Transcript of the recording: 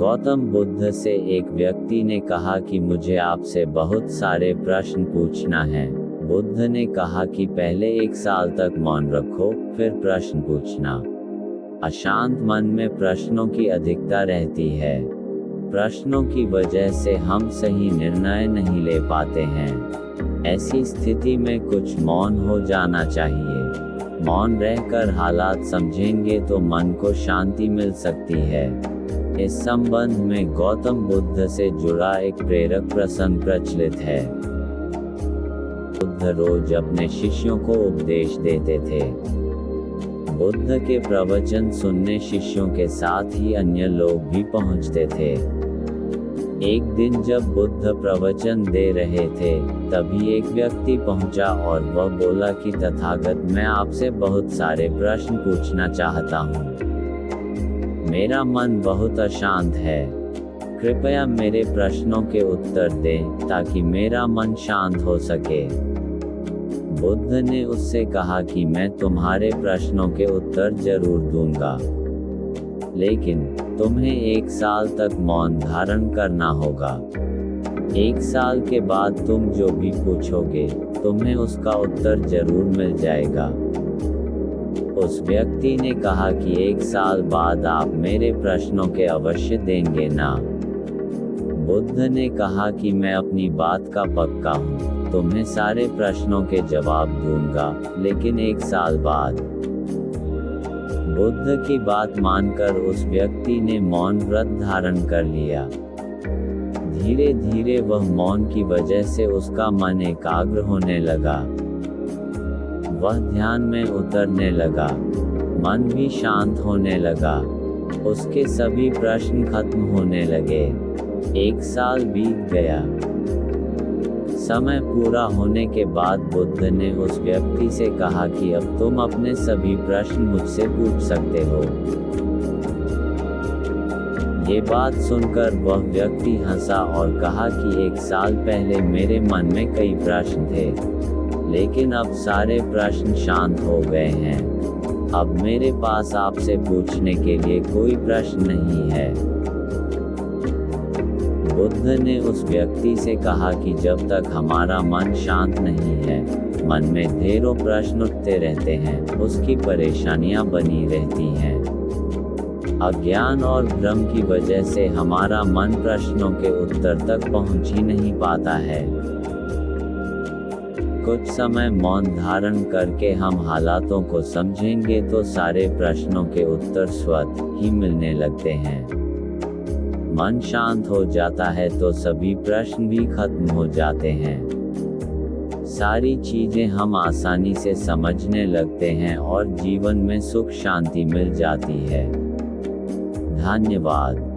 गौतम बुद्ध से एक व्यक्ति ने कहा कि मुझे आपसे बहुत सारे प्रश्न पूछना है। बुद्ध ने कहा कि पहले 1 साल तक मौन रखो, फिर प्रश्न पूछना। अशांत मन में प्रश्नों की अधिकता रहती है। प्रश्नों की वजह से हम सही निर्णय नहीं ले पाते हैं। ऐसी स्थिति में कुछ मौन हो जाना चाहिए। मौन रहकर हालात समझेंगे तो मन को शांति मिल सकती है। इस संबंध में गौतम बुद्ध से जुड़ा एक प्रेरक प्रसंग प्रचलित है। बुद्ध रोज अपने शिष्यों को उपदेश देते थे। बुद्ध के प्रवचन सुनने शिष्यों के साथ ही अन्य लोग भी पहुंचते थे। एक दिन जब बुद्ध प्रवचन दे रहे थे, तभी एक व्यक्ति पहुंचा और वह बोला कि तथागत, मैं आपसे बहुत सारे प्रश्न पूछना चाहता हूं। मेरा मन बहुत अशांत है। कृपया मेरे प्रश्नों के उत्तर दें ताकि मेरा मन शांत हो सके। बुद्ध ने उससे कहा कि मैं तुम्हारे प्रश्नों के उत्तर जरूर दूंगा, लेकिन तुम्हें 1 साल तक मौन धारण करना होगा। 1 साल के बाद तुम जो भी पूछोगे, तुम्हें उसका उत्तर जरूर मिल जाएगा। उस व्यक्ति ने कहा कि 1 साल बाद आप मेरे प्रश्नों के अवश्य देंगे ना? बुद्ध ने कहा कि मैं अपनी बात का पक्का हूँ, तुम्हें सारे प्रश्नों के जवाब दूंगा, लेकिन 1 साल बाद। बुद्ध की बात मानकर उस व्यक्ति ने मौन व्रत धारण कर लिया। धीरे धीरे वह मौन की वजह से उसका मन एकाग्र होने लगा। वह ध्यान में उतरने लगा। मन भी शांत होने लगा। उसके सभी प्रश्न खत्म होने लगे। 1 साल बीत गया। समय पूरा होने के बाद बुद्ध ने उस व्यक्ति से कहा कि अब तुम अपने सभी प्रश्न मुझसे पूछ सकते हो। ये बात सुनकर वह व्यक्ति हंसा और कहा कि 1 साल पहले मेरे मन में कई प्रश्न थे, लेकिन अब सारे प्रश्न शांत हो गए हैं। अब मेरे पास आपसे पूछने के लिए कोई प्रश्न नहीं है। बुद्ध ने उस व्यक्ति से कहा कि जब तक हमारा मन शांत नहीं है, मन में ढेरों प्रश्न उठते रहते हैं, उसकी परेशानियां बनी रहती हैं। अज्ञान और भ्रम की वजह से हमारा मन प्रश्नों के उत्तर तक पहुंच ही नहीं पाता है। कुछ समय मौन धारण करके हम हालातों को समझेंगे तो सारे प्रश्नों के उत्तर स्वतः ही मिलने लगते हैं। मन शांत हो जाता है तो सभी प्रश्न भी खत्म हो जाते हैं। सारी चीजें हम आसानी से समझने लगते हैं और जीवन में सुख शांति मिल जाती है। धन्यवाद।